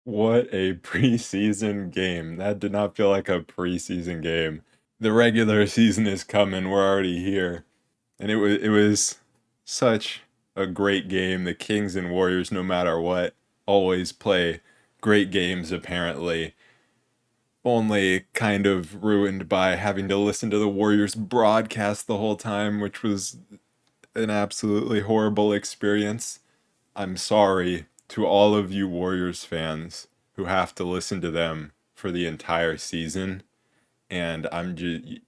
What a preseason game. That did not feel like a preseason game. The regular season is coming. We're already here. And it was such a great game. The Kings and Warriors, no matter what, always play great games apparently. Only kind of ruined by having to listen to the Warriors broadcast the whole time, which was an absolutely horrible experience. I'm sorry to all of you Warriors fans who have to listen to them for the entire season. And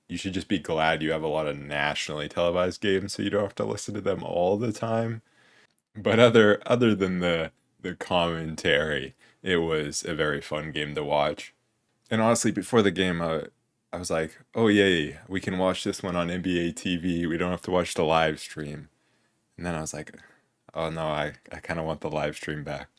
you should just be glad you have a lot of nationally televised games so you don't have to listen to them all the time. But other than the commentary, it was a very fun game to watch. And honestly, before the game, I was like, "Oh yay, we can watch this one on NBA TV. We don't have to watch the live stream." And then I was like, "Oh no, I kind of want the live stream back."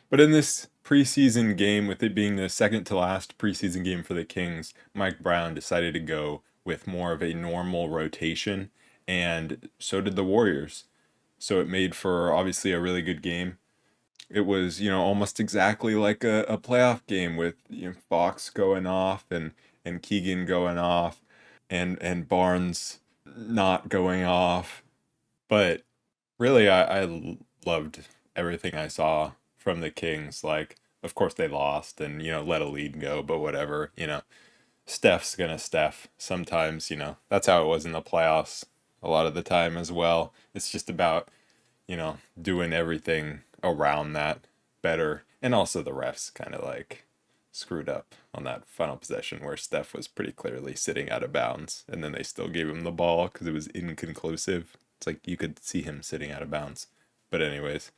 But in this preseason game, with it being the second to last preseason game for the Kings, Mike Brown decided to go with more of a normal rotation, and so did the Warriors. So it made for obviously a really good game. It was, almost exactly like a playoff game with Fox going off and Keegan going off and Barnes not going off. But really, I loved everything I saw from the Kings. Like, of course, they lost and, let a lead go, but whatever. Steph's gonna Steph. Sometimes, that's how it was in the playoffs a lot of the time as well. It's just about, doing everything around that better. And also the refs kind of like screwed up on that final possession where Steph was pretty clearly sitting out of bounds and then they still gave him the ball because it was inconclusive. It's like you could see him sitting out of bounds. But anyways,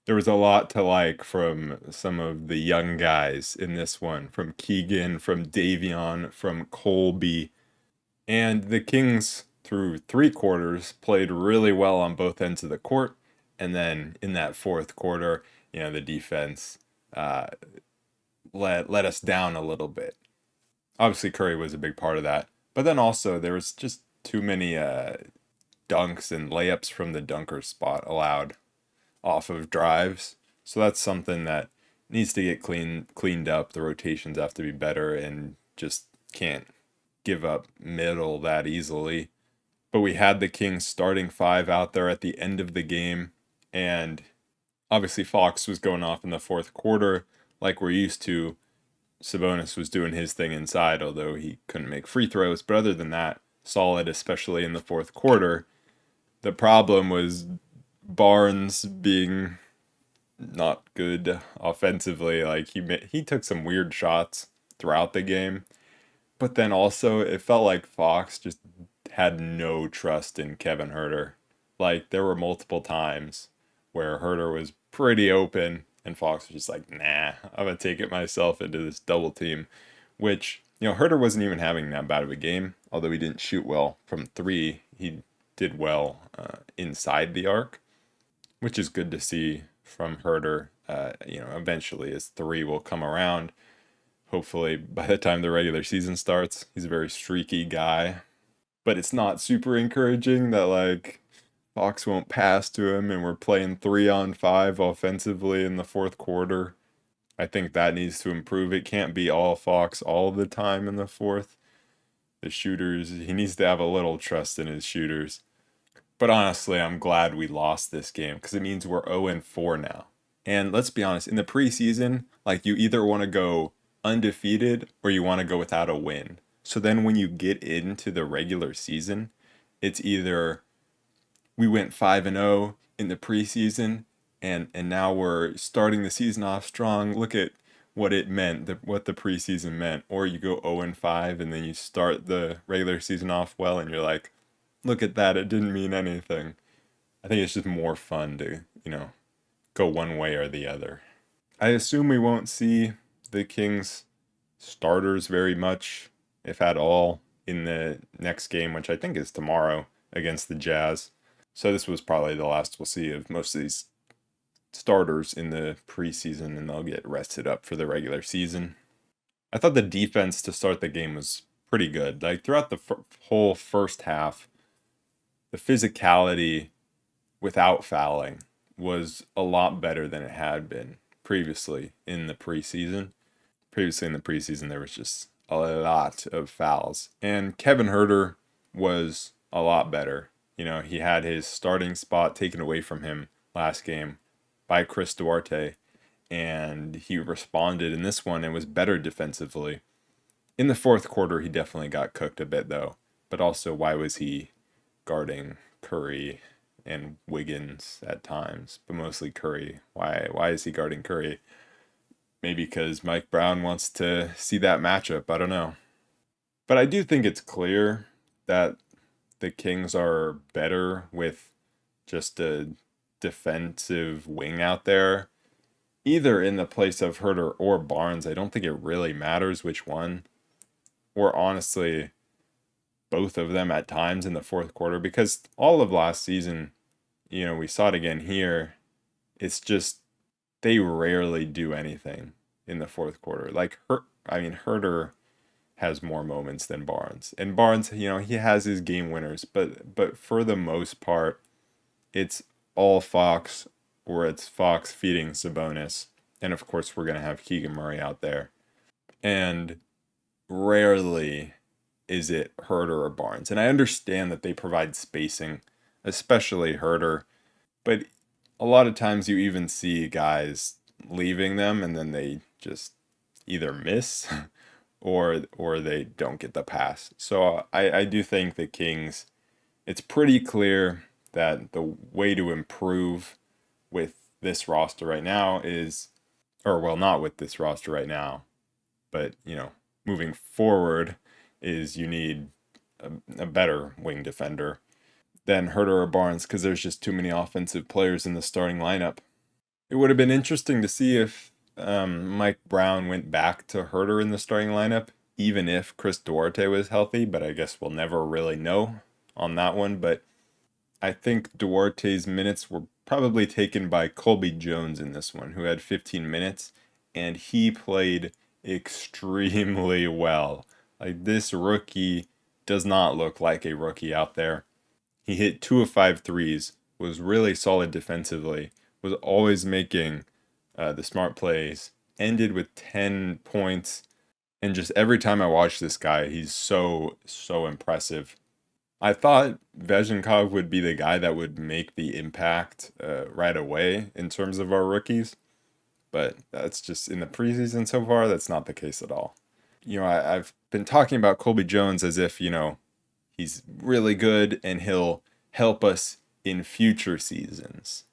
there was a lot to like from some of the young guys in this one, from Keegan, from Davion, from Colby. And the Kings, through three quarters, played really well on both ends of the court. And then in that fourth quarter, the defense uh, let us down a little bit. Obviously, Curry was a big part of that. But then also, there was just too many dunks and layups from the dunker spot allowed off of drives. So that's something that needs to get cleaned up. The rotations have to be better and just can't give up middle that easily. But we had the Kings starting five out there at the end of the game, and obviously Fox was going off in the fourth quarter like we're used to. Sabonis was doing his thing inside, although he couldn't make free throws. But other than that, solid, especially in the fourth quarter. The problem was Barnes being not good offensively. Like he took some weird shots throughout the game, but then also it felt like Fox just had no trust in Kevin Herter. Like there were multiple times where Herter was pretty open and Fox was just like, "Nah, I'm gonna take it myself into this double team," which Herter wasn't even having that bad of a game. Although he didn't shoot well from three, he did well inside the arc, which is good to see from Herter. Eventually his three will come around. Hopefully, by the time the regular season starts, he's a very streaky guy. But it's not super encouraging that, like, Fox won't pass to him and we're playing 3-on-5 offensively in the fourth quarter. I think that needs to improve. It can't be all Fox all the time in the fourth. The shooters, he needs to have a little trust in his shooters. But honestly, I'm glad we lost this game because it means we're 0-4 now. And let's be honest, in the preseason, like you either want to go undefeated or you want to go without a win. So then when you get into the regular season, it's either we went 5-0 in the preseason and now we're starting the season off strong. Look at what it meant, what the preseason meant. Or you go 0-5 and then you start the regular season off well and you're like, look at that, it didn't mean anything. I think it's just more fun to, go one way or the other. I assume we won't see the Kings starters very much, if at all, in the next game, which I think is tomorrow against the Jazz. So this was probably the last we'll see of most of these starters in the preseason, and they'll get rested up for the regular season. I thought the defense to start the game was pretty good. Like throughout the whole first half, the physicality without fouling was a lot better than it had been previously in the preseason. Previously in the preseason, there was just a lot of fouls. And Kevin Herter was a lot better. He had his starting spot taken away from him last game by Chris Duarte, and he responded in this one and was better defensively. In the fourth quarter, he definitely got cooked a bit, though. But also, why was he guarding Curry and Wiggins at times, but mostly Curry? Why is he guarding Curry? Maybe because Mike Brown wants to see that matchup. I don't know. But I do think it's clear that the Kings are better with just a defensive wing out there, either in the place of Herter or Barnes. I don't think it really matters which one, or honestly, both of them at times in the fourth quarter, because all of last season, we saw it again here. It's just they rarely do anything in the fourth quarter. Like Herter has more moments than Barnes. And Barnes, he has his game winners, but for the most part, it's all Fox, or it's Fox feeding Sabonis. And of course, we're going to have Keegan Murray out there. And rarely is it Herter or Barnes. And I understand that they provide spacing, especially Herter, but a lot of times you even see guys leaving them and then they just either miss or they don't get the pass. So I do think the Kings, it's pretty clear that the way to improve with this roster right now is, or well, not with this roster right now, but moving forward, is you need a better wing defender than Herter or Barnes, because there's just too many offensive players in the starting lineup. It would have been interesting to see if Mike Brown went back to Herter in the starting lineup, even if Chris Duarte was healthy, but I guess we'll never really know on that one. But I think Duarte's minutes were probably taken by Colby Jones in this one, who had 15 minutes, and he played extremely well. Like, this rookie does not look like a rookie out there. He hit 2 of 5 threes, was really solid defensively, was always making the smart plays, ended with 10 points, and just every time I watch this guy, he's so impressive. I thought Vezenkov would be the guy that would make the impact right away in terms of our rookies, but that's just in the preseason so far, that's not the case at all. I've been talking about Colby Jones as if, he's really good and he'll help us in future seasons.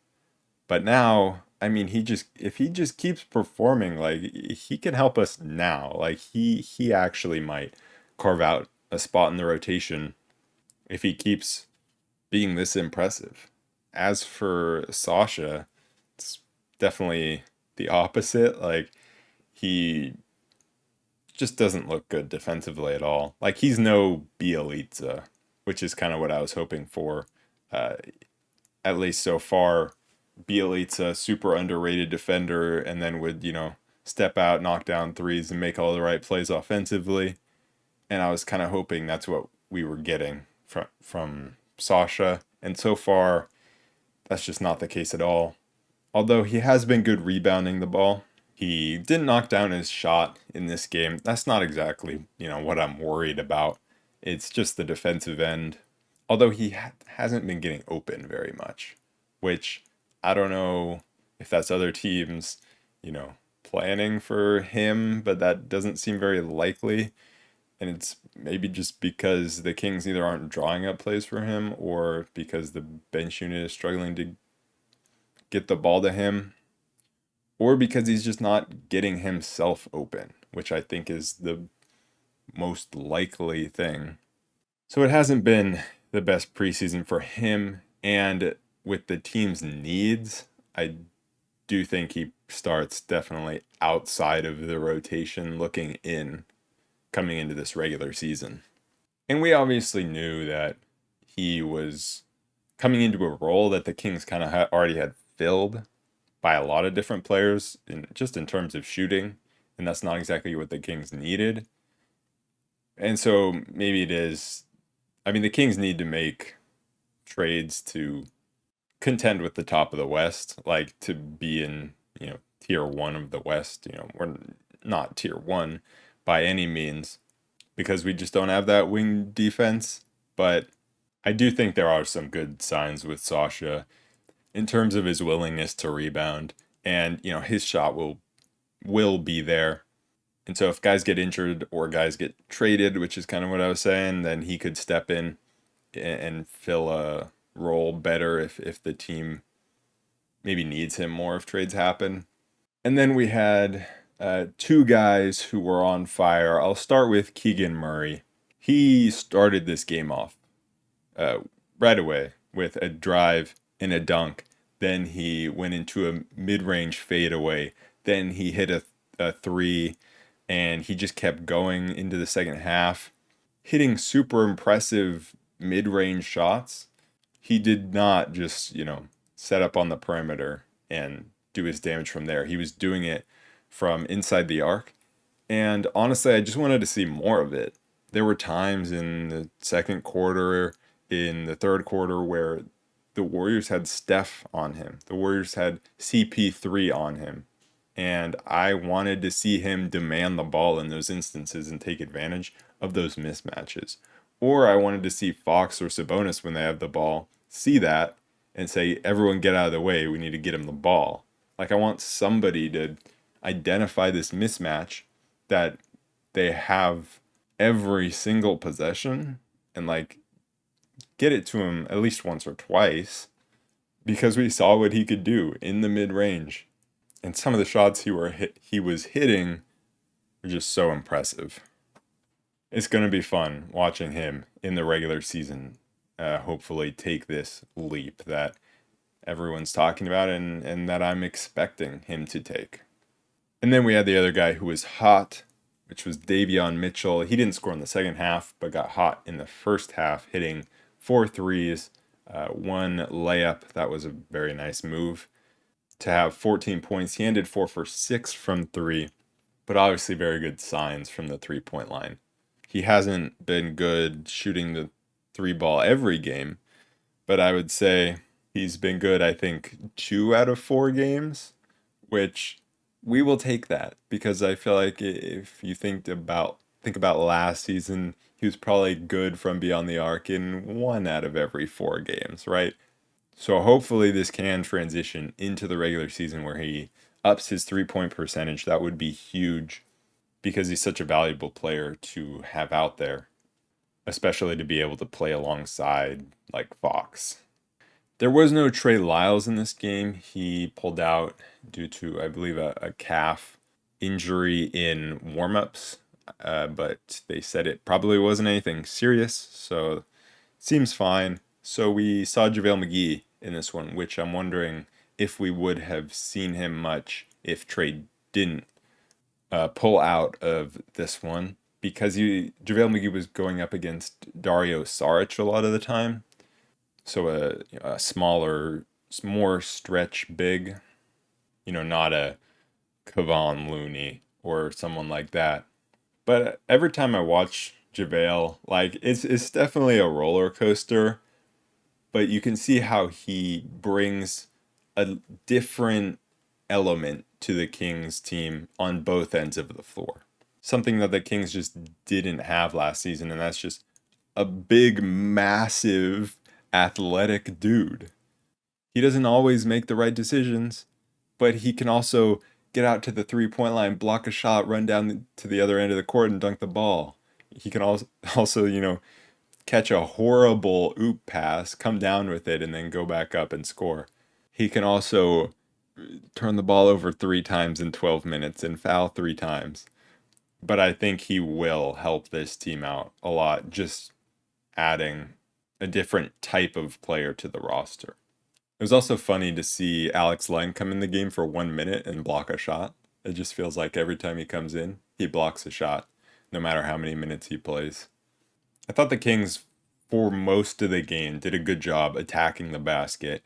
But now, I mean, if he just keeps performing, like, he can help us now. Like, he actually might carve out a spot in the rotation if he keeps being this impressive. As for Sasha, it's definitely the opposite. Like, he just doesn't look good defensively at all. Like, he's no Bielitsa, which is kind of what I was hoping for, at least so far. Bielitsa, super underrated defender, and then would, step out, knock down threes, and make all the right plays offensively. And I was kind of hoping that's what we were getting from Sasha. And so far, that's just not the case at all. Although he has been good rebounding the ball. He didn't knock down his shot in this game. That's not exactly, what I'm worried about. It's just the defensive end. Although he hasn't been getting open very much, which I don't know if that's other teams, planning for him, but that doesn't seem very likely. And it's maybe just because the Kings either aren't drawing up plays for him or because the bench unit is struggling to get the ball to him, or because he's just not getting himself open, which I think is the most likely thing. So it hasn't been the best preseason for him, and with the team's needs, I do think he starts definitely outside of the rotation looking in coming into this regular season. And we obviously knew that he was coming into a role that the Kings kind of already had filled by a lot of different players, just in terms of shooting, and that's not exactly what the Kings needed. And so maybe it is. I mean, the Kings need to make trades to contend with the top of the West, like to be in, tier one of the West. We're not tier one by any means because we just don't have that wing defense. But I do think there are some good signs with Sasha in terms of his willingness to rebound, and his shot will be there. And so if guys get injured or guys get traded, which is kind of what I was saying, then he could step in and fill a role better if the team maybe needs him more if trades happen. And then we had two guys who were on fire. I'll start with Keegan Murray. He started this game off uh, right away with a drive and a dunk. Then he went into a mid-range fadeaway. Then he hit a three, and he just kept going into the second half, hitting super impressive mid-range shots. He did not just, set up on the perimeter and do his damage from there. He was doing it from inside the arc. And honestly, I just wanted to see more of it. There were times in the second quarter, in the third quarter, where the Warriors had Steph on him. The Warriors had CP3 on him. And I wanted to see him demand the ball in those instances and take advantage of those mismatches. Or I wanted to see Fox or Sabonis, when they have the ball, see that and say, everyone get out of the way. We need to get him the ball. Like, I want somebody to identify this mismatch that they have every single possession and get it to him at least once or twice, because we saw what he could do in the mid-range. And some of the shots he was hitting were just so impressive. It's going to be fun watching him in the regular season hopefully take this leap that everyone's talking about and that I'm expecting him to take. And then we had the other guy who was hot, which was Davion Mitchell. He didn't score in the second half, but got hot in the first half, hitting 4 threes, one layup. That was a very nice move to have 14 points. He ended 4 for 6 from 3, but obviously very good signs from the 3-point line. He hasn't been good shooting the 3 ball every game, but I would say he's been good, I think, 2 out of 4 games, which we will take that, because I feel like if you think about last season, he was probably good from beyond the arc in 1 out of every 4 games, right? So hopefully this can transition into the regular season where he ups his 3-point percentage. That would be huge because he's such a valuable player to have out there, especially to be able to play alongside like Fox. There was no Trey Lyles in this game. He pulled out due to, I believe, a calf injury in warmups, but they said it probably wasn't anything serious, so seems fine. So we saw JaVale McGee in this one, which I'm wondering if we would have seen him much if Trey didn't pull out of this one, because JaVale McGee was going up against Dario Saric a lot of the time. So a smaller, more stretch big, not a Kevon Looney or someone like that. But every time I watch JaVale, it's definitely a roller coaster, but you can see how he brings a different element to the Kings team on both ends of the floor. Something that the Kings just didn't have last season, and that's just a big, massive, athletic dude. He doesn't always make the right decisions, but he can also get out to the 3-point line, block a shot, run down to the other end of the court and dunk the ball. He can also, catch a horrible oop pass, come down with it, and then go back up and score. He can also turn the ball over 3 times in 12 minutes and foul 3 times. But I think he will help this team out a lot, just adding a different type of player to the roster. It was also funny to see Alex Len come in the game for 1 minute and block a shot. It just feels like every time he comes in, he blocks a shot, no matter how many minutes he plays. I thought the Kings, for most of the game, did a good job attacking the basket.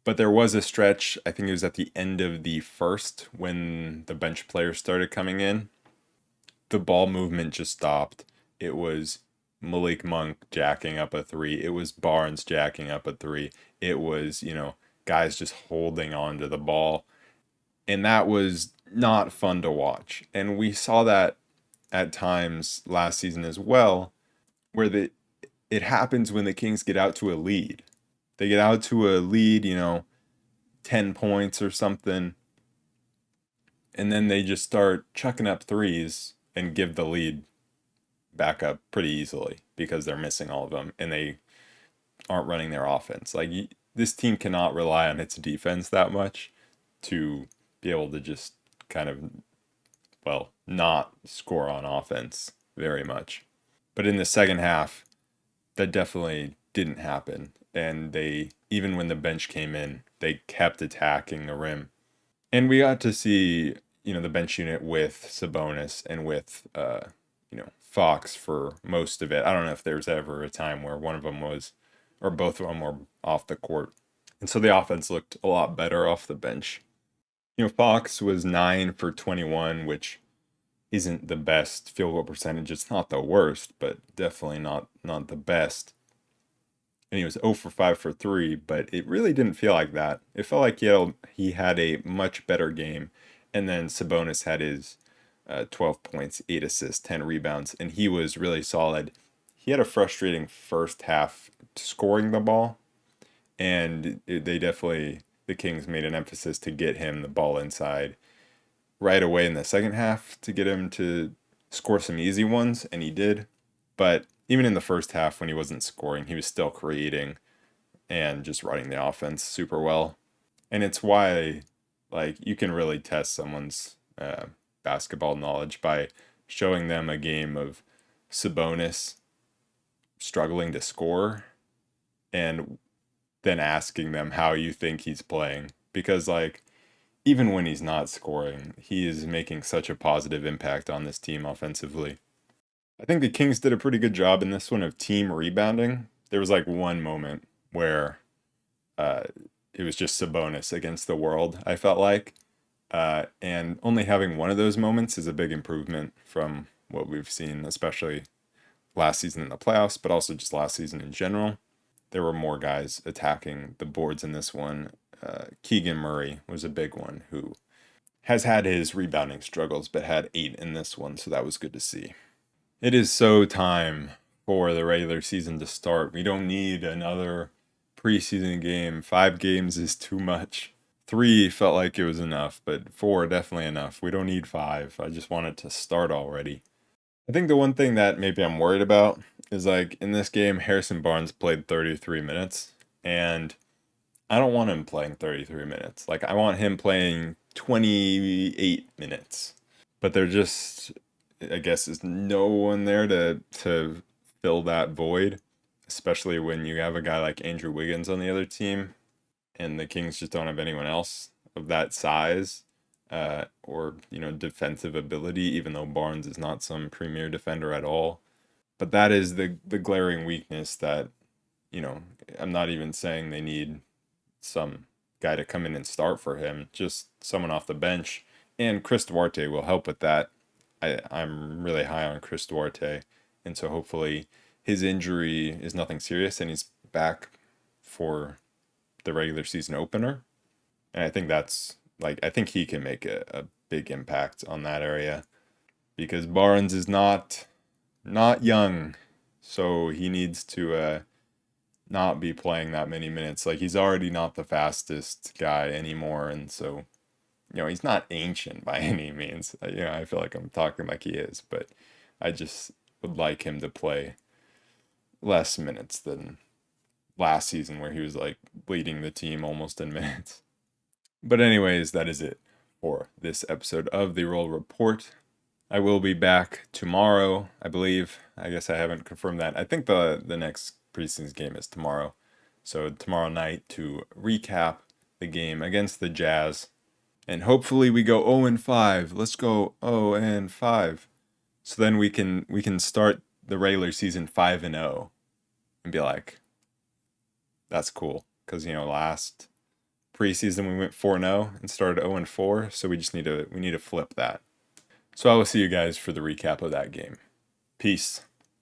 But there was a stretch, I think it was at the end of the first, when the bench players started coming in. The ball movement just stopped. It was Malik Monk jacking up a 3. It was Barnes jacking up a 3. It was, guys just holding on to the ball. And that was not fun to watch. And we saw that at times last season as well, where it happens when the Kings get out to a lead. They get out to a lead, 10 points or something, and then they just start chucking up threes and give the lead back up pretty easily because they're missing all of them and they aren't running their offense. Like this team cannot rely on its defense that much to be able to just kind of, well, not score on offense very much. But in the second half, that definitely didn't happen. And they, even when the bench came in, they kept attacking the rim. And we got to see, the bench unit with Sabonis and with, Fox for most of it. I don't know if there's ever a time where one of them was, or both of them were off the court. And so the offense looked a lot better off the bench. Fox was 9 for 21, which isn't the best field goal percentage. It's not the worst, but definitely not the best. And he was 0 for 5 for 3, but it really didn't feel like that. It felt like he had a much better game. And then Sabonis had his 12 points, 8 assists, 10 rebounds, and he was really solid. He had a frustrating first half scoring the ball, and the Kings made an emphasis to get him the ball inside right away in the second half to get him to score some easy ones, and he did. But even in the first half when he wasn't scoring, he was still creating and just running the offense super well. And it's why, like, you can really test someone's basketball knowledge by showing them a game of Sabonis struggling to score and then asking them how you think he's playing. Because, like, even when he's not scoring, he is making such a positive impact on this team offensively. I think the Kings did a pretty good job in this one of team rebounding. There was like one moment where uh, it was just Sabonis against the world, I felt like. And only having one of those moments is a big improvement from what we've seen, especially last season in the playoffs, but also just last season in general. There were more guys attacking the boards in this one. Keegan Murray was a big one who has had his rebounding struggles, but had 8 in this one, so that was good to see. It is so time for the regular season to start. We don't need another preseason game. 5 games is too much. 3 felt like it was enough, but 4 definitely enough. We don't need 5. I just want it to start already. I think the one thing that maybe I'm worried about is like in this game, Harrison Barnes played 33 minutes, and I don't want him playing 33 minutes. Like, I want him playing 28 minutes. But there just, I guess, is no one there to fill that void, especially when you have a guy like Andrew Wiggins on the other team, and the Kings just don't have anyone else of that size or defensive ability. Even though Barnes is not some premier defender at all, but that is the glaring weakness that I'm not even saying they need some guy to come in and start for him, just someone off the bench. And Chris Duarte will help with that. I'm really high on Chris Duarte, and so hopefully his injury is nothing serious and he's back for the regular season opener. And I think I think he can make a big impact on that area because Barnes is not young, so he needs to not be playing that many minutes. Like, he's already not the fastest guy anymore, and so he's not ancient by any means. I feel like I'm talking like he is, but I just would like him to play less minutes than last season where he was like leading the team almost in minutes. But anyways, that is it for this episode of the Roll Report. I will be back tomorrow, I believe. I guess I haven't confirmed that. I think the next preseason game is tomorrow. So tomorrow night to recap the game against the Jazz. And hopefully we go 0-5. Let's go 0-5. So then we can start the regular season 5-0 and be like, that's cool. Because last preseason we went 4-0 and started 0-4. So we need to flip that. So I will see you guys for the recap of that game. Peace.